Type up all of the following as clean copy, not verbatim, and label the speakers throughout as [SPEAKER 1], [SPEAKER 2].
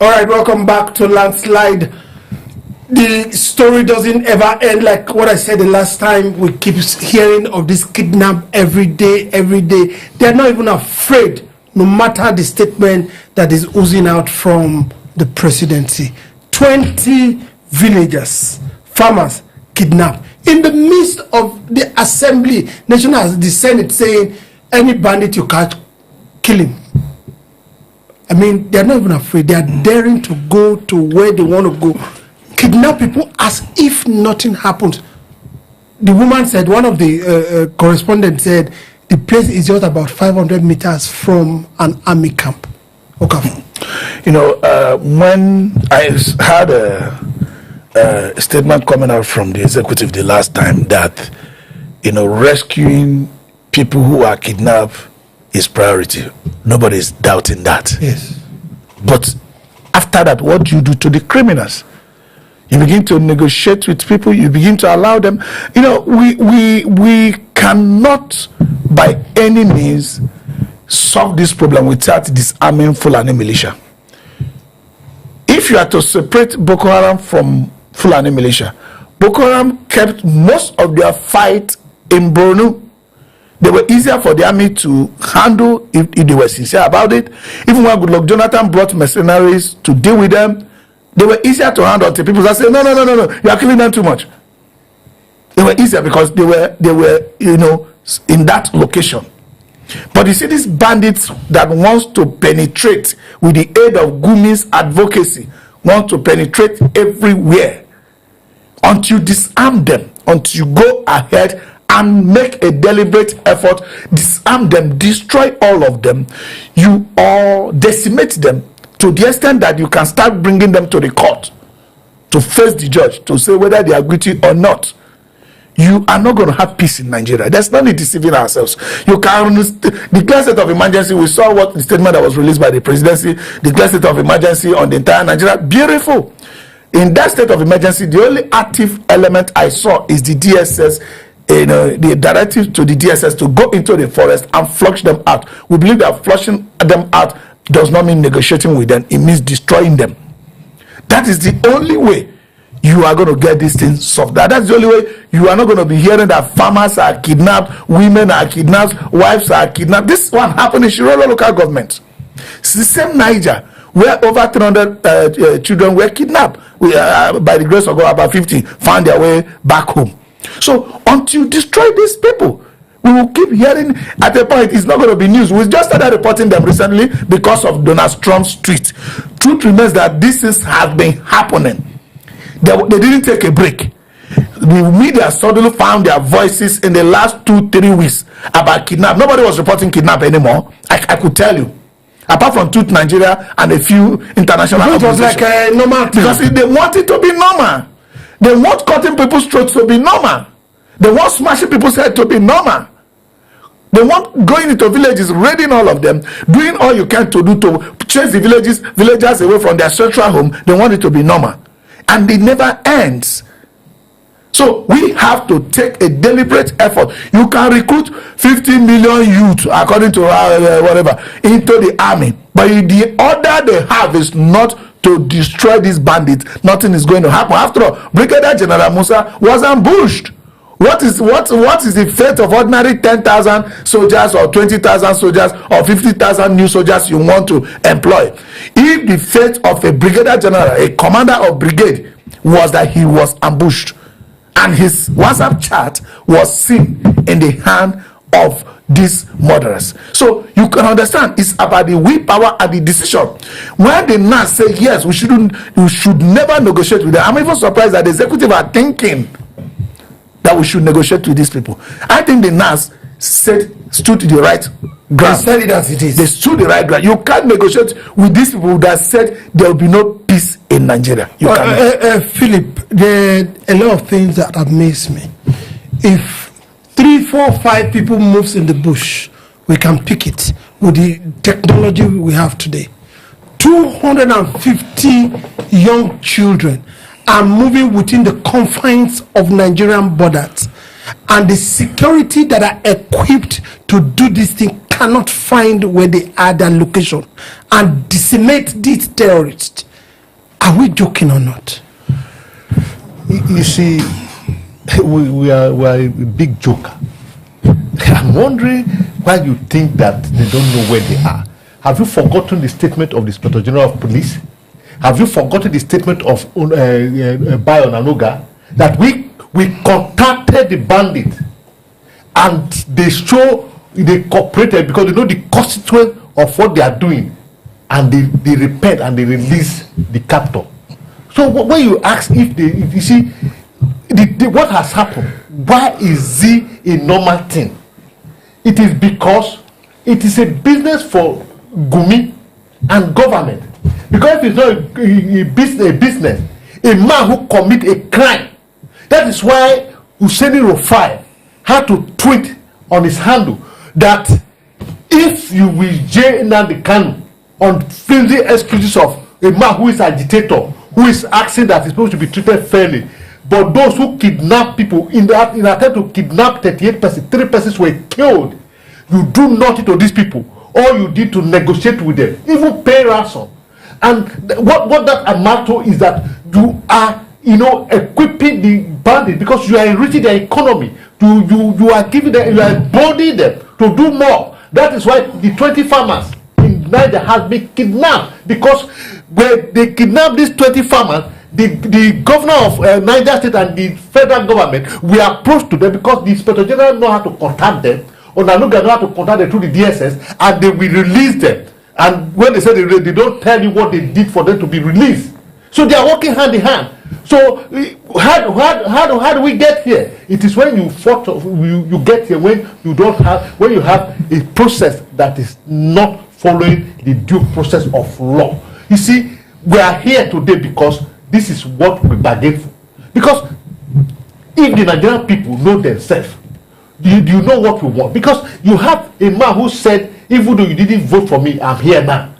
[SPEAKER 1] All right, welcome back to Landslide. The story doesn't ever end. Like what I said the last time, we keep hearing of this kidnap every day. They're not even afraid, no matter the statement that is oozing out from the presidency. 20 villagers, farmers kidnapped in the midst of the assembly. National, the Senate saying, any bandit you catch, kill him. I mean, they're not even afraid. They are daring to go to where they want to go. Kidnap people as if nothing happened. The woman said, one of the correspondents said, the place is just about 500 meters from an army camp. Okay.
[SPEAKER 2] You know, when I had a statement coming out from the executive the last time that, you know, rescuing people who are kidnapped is priority. Nobody is doubting that.
[SPEAKER 1] Yes.
[SPEAKER 2] But after that, what do you do to the criminals? You begin to negotiate with people. You begin to allow them. You know, we cannot by any means solve this problem without disarming Fulani militia. If you are to separate Boko Haram from Fulani militia, Boko Haram kept most of their fight in Borno. They were easier for the army to handle if they were sincere about it. Even when Goodluck Jonathan brought mercenaries to deal with them, they were easier to handle until people that say, no, you are killing them too much. They were easier because they were, you know, in that location. But you see, these bandits that wants to penetrate with the aid of Gumi's advocacy, want to penetrate everywhere. Until you disarm them, until you go ahead and make a deliberate effort, disarm them, destroy all of them, you all decimate them to the extent that you can start bringing them to the court to face the judge to say whether they are guilty or not. You are not going to have peace in Nigeria. There's no need deceiving ourselves. You can declare state of emergency. We saw what the statement that was released by the presidency, declare state of emergency on the entire Nigeria. Beautiful. In that state of emergency, the only active element I saw is the DSS, the directive to the DSS to go into the forest and flush them out. We believe that flushing them out does not mean negotiating with them. It means destroying them. That is the only way you are going to get these things solved. That's the only way you are not going to be hearing that farmers are kidnapped, women are kidnapped, wives are kidnapped. This one happened in Shirolo local government. It's the same Niger where over 300 children were kidnapped. By the grace of God, about 50 found their way back home. So until you destroy these people, we will keep hearing. At a point, it's not going to be news. We just started reporting them recently because of Donald Trump's tweet. Truth remains that this has been happening. They didn't take a break. The media suddenly found their voices in the last 2-3 weeks about kidnap. Nobody was reporting kidnap anymore. I could tell you. Apart from Truth Nigeria and a few international organizations. It was like a normal thing. Because they want it to be normal. They want cutting people's throats to be normal. They want smashing people's heads to be normal. They want going into villages, raiding all of them, doing all you can to do to chase the villagers away from their central home. They want it to be normal. And it never ends. So we have to take a deliberate effort. You can recruit 50 million youth, according to whatever, into the army. But the order they have is not to destroy these bandits. Nothing is going to happen. After all, Brigadier General Musa was ambushed. What is the fate of ordinary 10,000 soldiers or 20,000 soldiers or 50,000 new soldiers you want to employ? If the fate of a brigadier general, a commander of brigade, was that he was ambushed and his WhatsApp chat was seen in the hand of these murderers. So you can understand it's about the willpower and the decision. When the NASS say yes, we should never negotiate with them. I'm even surprised that the executive are thinking that we should negotiate with these people. I think the NASS stood to the right ground.
[SPEAKER 1] They said it as it is.
[SPEAKER 2] They stood the right ground. You can't negotiate with these people that said there will be no peace in Nigeria. You
[SPEAKER 1] Philip, there are a lot of things that amaze me. If 3, 4, 5 people moves in the bush, we can pick it with the technology we have today. 250 young children are moving within the confines of Nigerian borders, and the security that are equipped to do this thing cannot find where they are, their location, and decimate these terrorists. Are we joking or not?
[SPEAKER 3] You see, we are a big joker. I'm wondering why you think that they don't know where they are. Have you forgotten the statement of the Inspector General of Police? Have you forgotten the statement of Bayo Nanuga that we contacted the bandit and they cooperated because they know the consequence of what they are doing, and they repent and they release the captor. So when you ask if you see what has happened, why is it a normal thing? It is because it is a business for Gumi and government. Because if it's not a business, a man who commit a crime, that is why Husseini Rufai had to tweet on his handle that if you will jail Nnamdi Kanu on flimsy excuses of a man who is agitator, who is asking that he's supposed to be treated fairly, but those who kidnap people in attempt to kidnap 38 persons, 3 persons were killed. You do nothing to these people. All you did to negotiate with them, even pay ransom. And what that amounts to is that you are, equipping the bandit because you are enriching their economy. You are giving them, you are embodying them to do more. That is why the 20 farmers in Niger has been kidnapped, because when they kidnapped these 20 farmers, the governor of Niger State and the federal government, we approached to them because the Inspector General know how to contact them, or Nanuga know how to contact them through the DSS, and they will release them. And when they say they don't tell you what they did for them to be released. So they are working hand in hand. So how do we get here? It is when you get here when you have a process that is not following the due process of law. You see, we are here today because this is what we bargained for. Because if the Nigerian people know themselves, do you know what we want? Because you have a man who said, even though you didn't vote for me, I'm here now.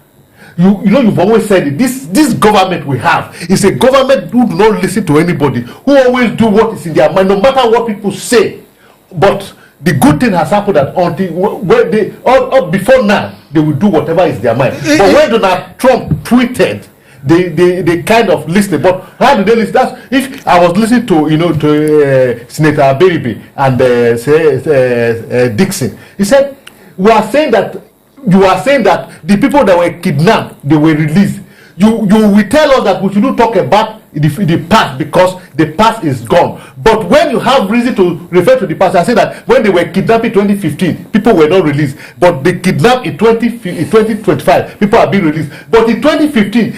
[SPEAKER 3] You've always said it. This government we have is a government who do not listen to anybody, who always do what is in their mind, no matter what people say. But the good thing has happened that before now, they will do whatever is their mind. But when Donald Trump tweeted, they kind of listened. But how did they listen? That's if I was listening to Senator Abiribi and Dixon. He said, you are saying that the people that were kidnapped, they were released. You will tell us that we shouldn't talk about the past because the past is gone. But when you have reason to refer to the past, I say that when they were kidnapped in 2015, people were not released. But they kidnapped in 2025, people are being released. But in 2015,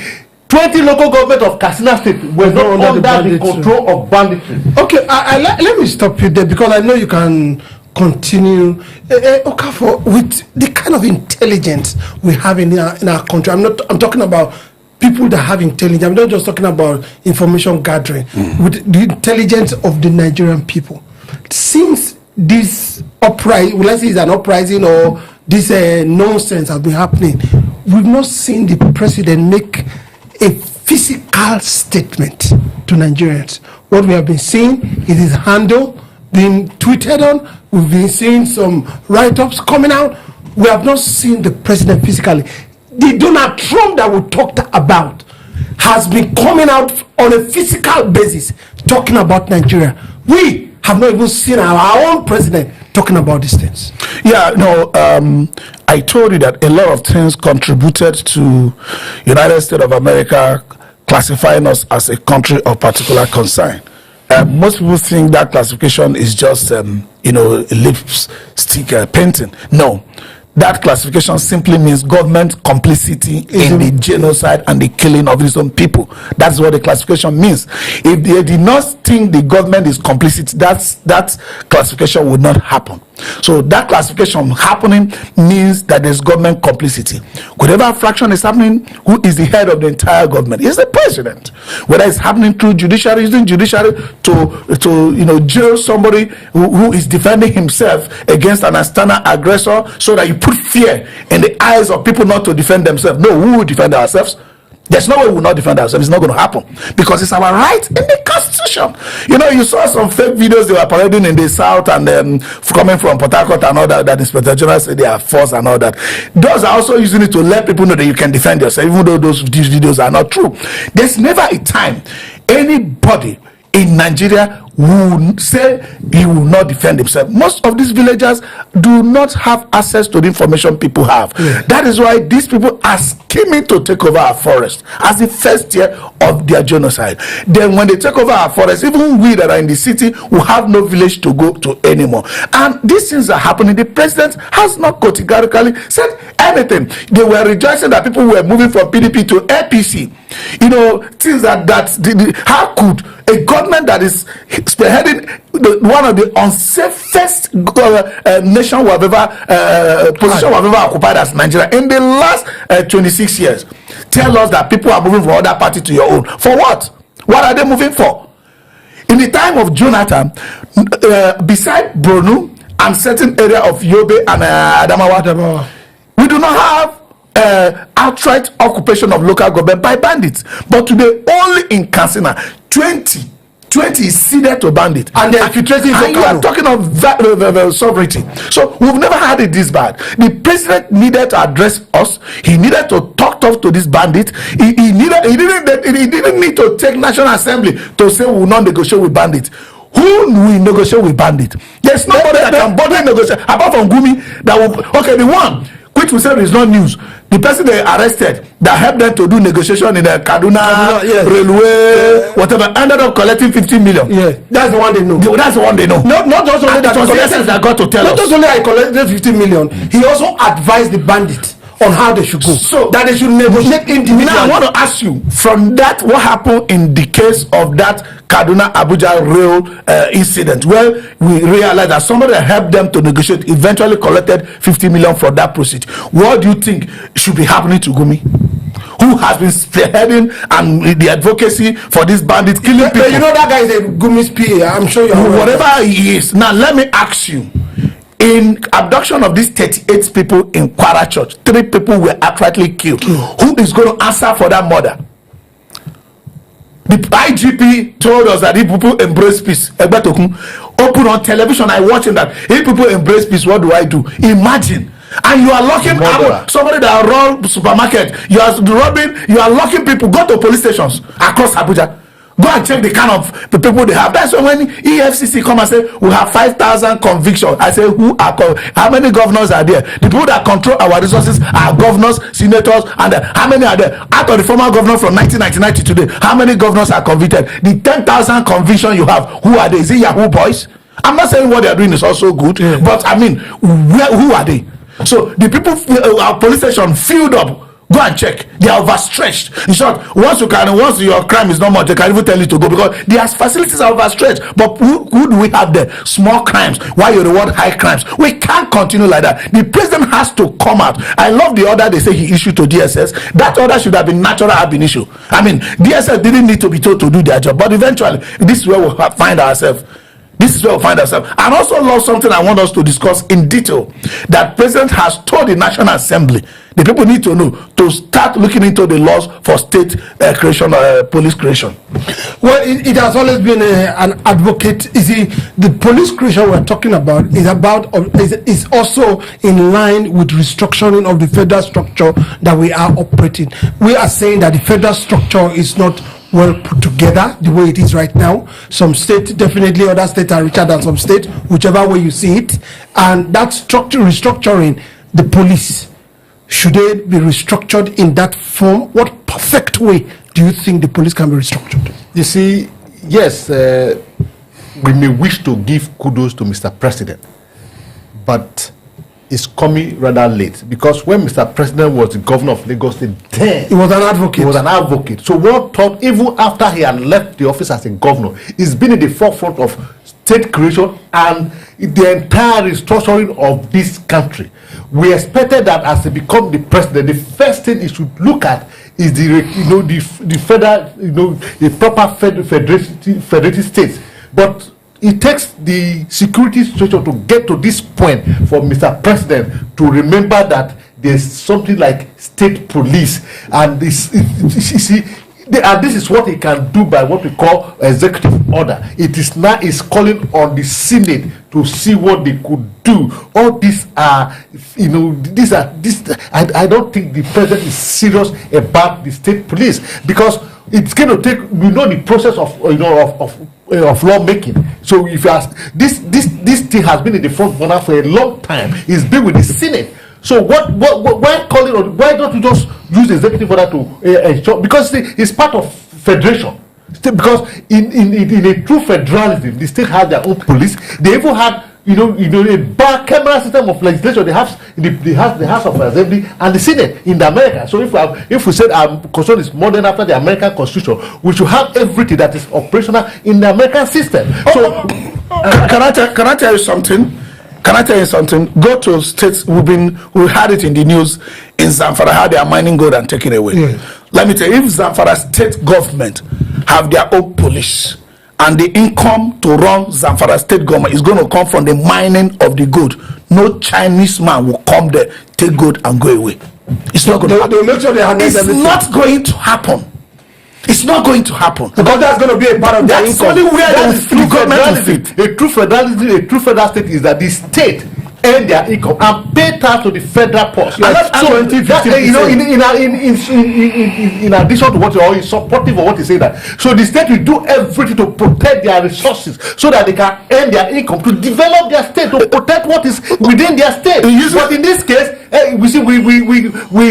[SPEAKER 3] 20 local government of Katsina State were not under the control of banditry.
[SPEAKER 1] Okay, let me stop you there because I know you can continue. Okafor, with the kind of intelligence we have in our country, I'm talking about people that have intelligence. I'm not just talking about information gathering. With the intelligence of the Nigerian people. Since this uprising, will I say it's an uprising or this nonsense has been happening, we've not seen the president make a physical statement to Nigerians. What we have been seeing is his handle being tweeted on. We've been seeing some write-ups coming out. We have not seen the president physically. The Donald Trump that we talked about has been coming out on a physical basis talking about Nigeria. We have not even seen our own president talking about these things.
[SPEAKER 2] Yeah, no, I told you that a lot of things contributed to United States of America classifying us as a country of particular concern. Most people think that classification is just, lipstick painting. No. That classification simply means government complicity in the genocide and the killing of its own people. That's what the classification means. If they did not think the government is complicit, that classification would not happen. So that classification happening means that there's government complicity. Whatever fraction is happening, who is the head of the entire government? Is the president. Whether it's happening through judiciary, using judiciary to jail somebody who is defending himself against an external aggressor, so that you put fear in the eyes of people not to defend themselves. No, we will defend ourselves. There's no way we will not defend ourselves. It's not going to happen because it's our right in the Constitution. information. You know, you saw some fake videos they were parading in the south and coming from Port Harcourt and all that Inspector General said they are force and all that. Those are also using it to let people know that you can defend yourself, even though these videos are not true. There's never a time anybody in Nigeria will say he will not defend himself. Most of these villagers do not have access to the information people have. That is why these people are scheming to take over our forest as the first year of their genocide. Then when they take over our forest, even we that are in the city will have no village to go to anymore. And these things are happening. The president has not categorically said anything. They were rejoicing that people were moving from PDP to APC. You know, things how could a government that is spearheading one of the unsafest nation we have ever position we have ever occupied as Nigeria in the last 26 years tell us that people are moving from other party to your own? For what? What are they moving for? In the time of Jonathan, beside Borno and certain area of Yobe and Adamawa, we do not have outright occupation of local government by bandits. But today, only in Katsina, 20 is ceded to bandit,
[SPEAKER 1] and they're infiltrating.
[SPEAKER 2] And you are talking of sovereignty. So we've never had it this bad. The president needed to address us. He needed to talk tough to this bandit. He didn't need to take National Assembly to say we will not negotiate with bandits. Who will negotiate with bandit? There's nobody that can bother negotiate apart from Gumi. That will the one which we said is not news. The person they arrested that helped them to do negotiation in the Kaduna railway, whatever, ended up collecting 15 million.
[SPEAKER 1] Yeah, that's the one they know.
[SPEAKER 2] That's the one they know.
[SPEAKER 1] Not just only that.
[SPEAKER 2] That got to tell us.
[SPEAKER 1] Not just only I collected 15 million. He also advised the bandits on how they should go, so that they should negotiate individually.
[SPEAKER 2] Now I want to ask you, from that, what happened in the case of that Kaduna Abuja rail incident, where we realized that somebody that helped them to negotiate eventually collected 50 million from that proceed? What do you think should be happening to Gumi, who has been spearheading and the advocacy for this bandit killing people?
[SPEAKER 1] You know that guy is a Gumi's PA. I'm sure you are.
[SPEAKER 2] Whatever he is. Now let me ask you. In abduction of these 38 people in Kwara Church, 3 people were outrightly killed. Who is going to answer for that murder? The IGP told us that if people embrace peace, open on television, I watching that. If people embrace peace, what do I do? Imagine. And you are locking somebody that run supermarket. You are locking people. Go to police stations across Abuja. Go and check the kind of the people they have. That's why when EFCC come and say we have 5,000 convictions, I say how many governors are there? The people that control our resources are governors, senators, and how many are there? Out of the former governor from 1999 to today, how many governors are convicted? The 10,000 convictions you have, who are they? Is it Yahoo boys? I'm not saying what they are doing is also good, but I mean, who are they? So the people, our police station filled up. Go and check. They are overstretched. In short, once your crime is not much, they can even tell you to go because their facilities are overstretched. But who do we have there? Small crimes. Why you reward high crimes? We can't continue like that. The president has to come out. I love the order they say he issued to DSS. That order should have been natural ab initio. I mean, DSS didn't need to be told to do their job. But eventually, this is where we'll find ourselves. And also love something I want us to discuss in detail. That president has told the National Assembly, the people need to know, to start looking into the laws for state creation, police creation.
[SPEAKER 1] Well, it has always been an advocate. You see, the police creation we're talking about is also in line with restructuring of the federal structure that we are operating. We are saying that the federal structure is not well put together the way it is right now. Some states, definitely other states are richer than some states, whichever way you see it. And that restructuring the police, should they be restructured in that form? What perfect way do you think the police can be restructured?
[SPEAKER 3] You see, yes, we may wish to give kudos to Mr. President, but it's coming rather late, because when Mr. President was the governor of Lagos State, then
[SPEAKER 1] he was an advocate.
[SPEAKER 3] He was an advocate. So one thought, even after he had left the office as a governor, he's been in the forefront of state creation and the entire restructuring of this country. We expected that as he become the president, the first thing he should look at is the federal, the proper federated states. But it takes the security structure to get to this point for Mr. President to remember that there's something like state police, and this, you see, And this is what he can do by what we call executive order. It is now is calling on the Senate to see what they could do. All these are, I don't think the president is serious about the state police, because it's going to take, the process of lawmaking. So if you ask, this thing has been in the front burner for a long time. It's been with the Senate. So why call it, or why don't you just use the executive order to ensure? Because it's part of federation. Because in a true federalism, the state has their own police. They even have a back camera system of legislation. They have the House of Assembly and the Senate in America. So if we said our constitution is modern after the American Constitution, we should have everything that is operational in the American system. So
[SPEAKER 2] can I tell you something? Go to states. We had it in the news in Zamfara how they are mining gold and taking away.
[SPEAKER 1] Yes.
[SPEAKER 2] Let me tell you, if Zamfara state government have their own police, and the income to run Zamfara state government is going to come from the mining of the gold, no Chinese man will come there, take gold and go away. It's not going to happen.
[SPEAKER 1] They'll make sure they handle
[SPEAKER 2] It's
[SPEAKER 1] everything.
[SPEAKER 2] not going to happen. It's not going to happen.
[SPEAKER 1] Because that's going to be a part of their
[SPEAKER 2] That's
[SPEAKER 1] income.
[SPEAKER 2] only where
[SPEAKER 3] true
[SPEAKER 2] the government will fit.
[SPEAKER 3] federalism. A true federal state is that the state earn their income and pay tax to the federal purse.
[SPEAKER 1] Yes,
[SPEAKER 3] So
[SPEAKER 1] 20,
[SPEAKER 3] that,
[SPEAKER 1] 50%.
[SPEAKER 3] in addition to what you are supportive of what you say, that so the state will do everything to protect their resources so that they can earn their income to develop their state, to protect what is within their state. But in this case, we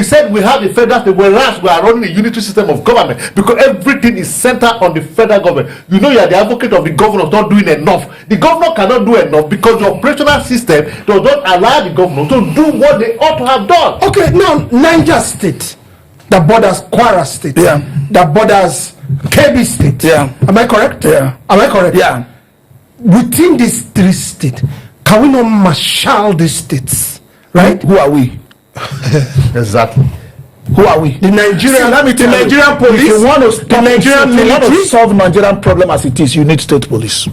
[SPEAKER 3] said we have the federal state, whereas we are running a unitary system of government because everything is centered on the federal government. You are the advocate of the governor not doing enough. The governor cannot do enough because the operational system does not allow the governor to do what they ought to have done.
[SPEAKER 1] Okay, now Niger State, that borders Kwara State, that borders Kebbi State.
[SPEAKER 2] Yeah.
[SPEAKER 1] Am I correct?
[SPEAKER 2] Yeah.
[SPEAKER 1] Am I correct?
[SPEAKER 2] Yeah.
[SPEAKER 1] Within these three states, can we not marshal these states? Right?
[SPEAKER 2] Who are we?
[SPEAKER 3] Exactly.
[SPEAKER 2] Who are we?
[SPEAKER 1] The Nigerian,
[SPEAKER 2] Let me tell you,
[SPEAKER 1] Nigerian police,
[SPEAKER 2] if you want to stop
[SPEAKER 1] the Nigerian
[SPEAKER 2] if you want to
[SPEAKER 1] military.
[SPEAKER 2] solve Nigerian problem as it is, you need state police.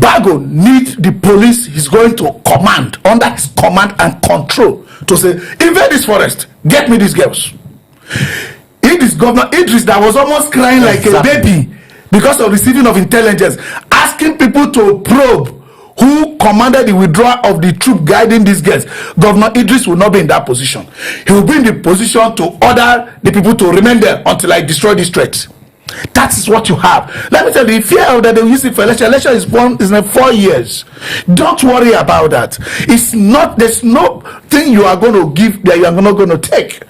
[SPEAKER 2] Bago needs the police he's going to command, under his command and control, to say, invade this forest, get me these girls. This governor Idris that was almost crying like a baby because of receiving of intelligence, asking people to probe who commanded the withdrawal of the troop guiding these girls. Governor Idris will not be in that position. He will be in the position to order the people to remain there until I destroy this threat. That is what you have. Let me tell you, the fear of that they will use it for election. Election is in 4 years. Don't worry about that. It's not, there's no thing you are going to give that you are not going to take.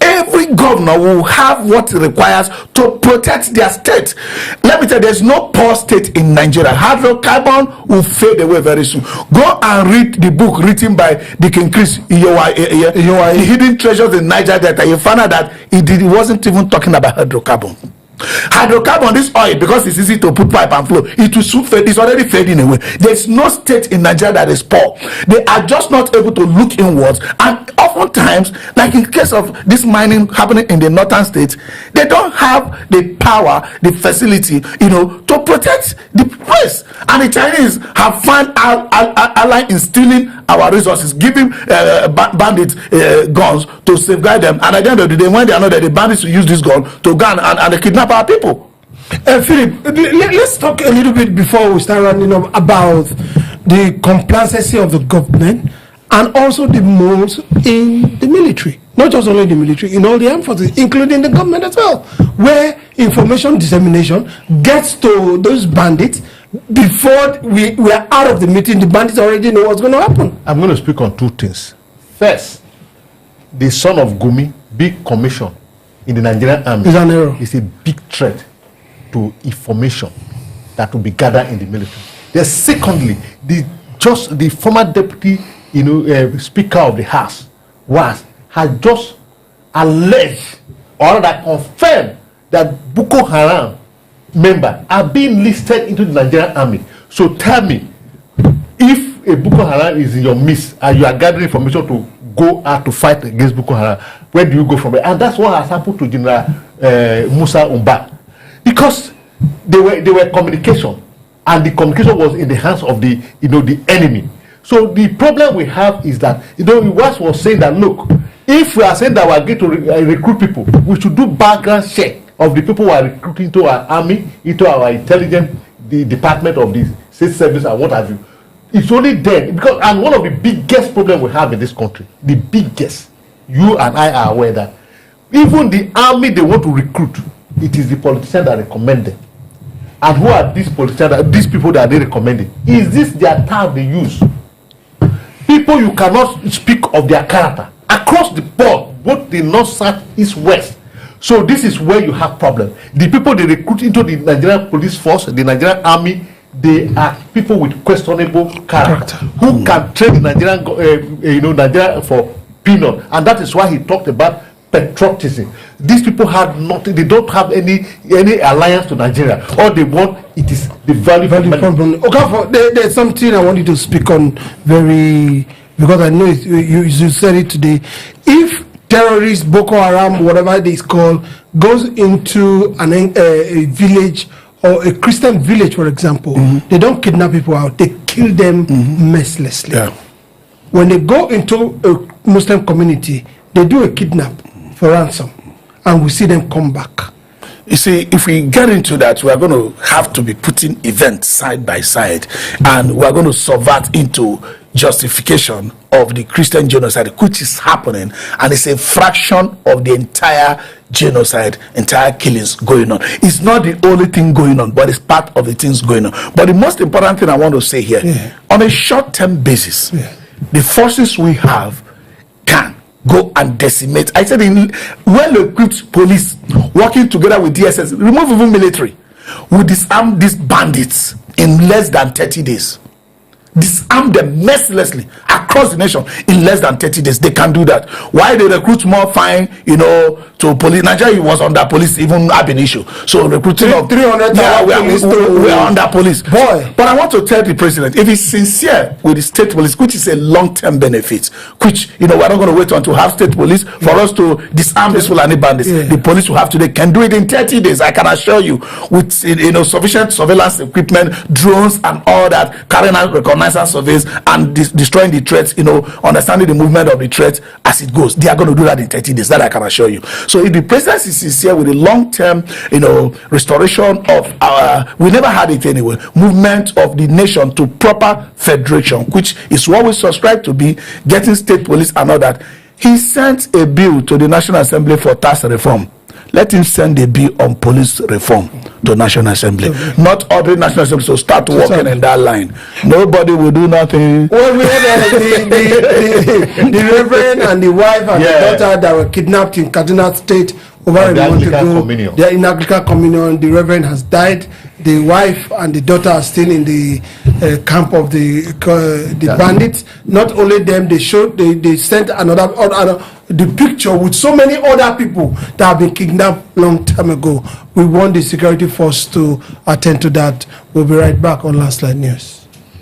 [SPEAKER 2] Every governor will have what it requires to protect their state. Let me tell you, there's no poor state in Nigeria. Hydrocarbon will fade away very soon. Go and read the book written by Deacon Chris Iyowa, The Hidden Treasures in Niger Delta. You find out that he wasn't even talking about hydrocarbon. Hydrocarbon, this oil, because it's easy to put pipe and flow, it will soon fade. It's already fading away. There's no state in Nigeria that is poor. They are just not able to look inwards, and oftentimes, like in case of this mining happening in the northern states, they don't have the power, the facility, to protect the place. And the Chinese have found ally in stealing our resources, giving bandits guns to safeguard them, and at the end of the day, when they are not there, the bandits will use this gun to gun and kidnap our people.
[SPEAKER 1] Philip, let's talk a little bit before we start running up about the complacency of the government and also the moves in the military. Not just only the military, in all the armed forces, including the government as well, where information dissemination gets to those bandits before we are out of the meeting. The bandits already know what's going to happen.
[SPEAKER 3] I'm going to speak on two things. First, the son of Gumi, big commission in the Nigerian army, is a big threat to information that will be gathered in the military. Then secondly, the former deputy speaker of the House had just alleged or that confirmed that Boko Haram members are being listed into the Nigerian army. So tell me, if a Boko Haram is in your midst and you are gathering information to go out to fight against Boko Haram, where do you go from there? And that's what has happened to General Musa Umba, because they were communication, and the communication was in the hands of the enemy. So the problem we have is that was saying that, look, If we are saying that we are going to recruit people, we should do background check of the people who are recruiting to our army, into our intelligence, the department of the state service and what have you. It's only then, because, and one of the biggest problems we have in this country, the biggest, you and I are aware that even the army they want to recruit, it is the politicians that recommend them. And who are these politicians, these people that they recommended? Is this their term they use? People you cannot speak of their character across the board, both the north, south, east, west. So this is where you have problem. The people they recruit into the Nigerian police force, the Nigerian army, they are people with questionable character who can train the Nigerian, Nigeria for peanut, and that is why he talked about patriotism. These people have nothing. They don't have any alliance to Nigeria. All they want it is the value problem.
[SPEAKER 1] Okay, there's something I want you to speak on because I know you said it today. If terrorists, Boko Haram, whatever it is called, goes into a village or a Christian village, for example, they don't kidnap people out. They kill them mercilessly. Yeah. When they go into a Muslim community, they do a kidnap for ransom, and we see them come back.
[SPEAKER 2] You see, if we get into that, we are going to have to be putting events side by side, and we are going to subvert into justification of the Christian genocide, which is happening, and it's a fraction of the entire genocide, entire killings going on. It's not the only thing going on, but it's part of the things going on. But the most important thing I want to say here, on a short-term basis, the forces we have can go and decimate. I said, in well-equipped police working together with DSS, remove even military, will disarm these bandits in less than 30 days. Disarm them mercilessly across the nation in less than 30 days. They can do that. Why they recruit more fine, to police? Nigeria was under police, even ab initio. So recruiting of
[SPEAKER 1] 300,
[SPEAKER 2] we are under police.
[SPEAKER 1] Boy.
[SPEAKER 2] But I want to tell the president, if he's sincere with the state police, which is a long-term benefit, which we're not going to wait until have state police for us to disarm these Fulani bandits. The police will have today can do it in 30 days. I can assure you, with sufficient surveillance equipment, drones, and all that, carrying out reconnaissance surveys and destroying the threats. Understanding the movement of the threat as it goes. They are going to do that in 30 days. That I can assure you. So if the president is sincere with the long-term, restoration of our, we never had it anyway, movement of the nation to proper federation, which is what we subscribe to be, getting state police and all that. He sent a bill to the National Assembly for tax reform. Let him send a bill on police reform to National Assembly. Not ordinary National Assembly, so start working in that line. Nobody will do nothing.
[SPEAKER 1] Well, we had the Reverend and the wife and the daughter that were kidnapped in Kaduna State over a month ago. They are in Anglican communion. The Reverend has died. The wife and the daughter are still in the camp of the bandits. Not only them, they sent another the picture with so many other people that have been kidnapped long time ago. We want the security force to attend to that. We'll be right back on Landslide News.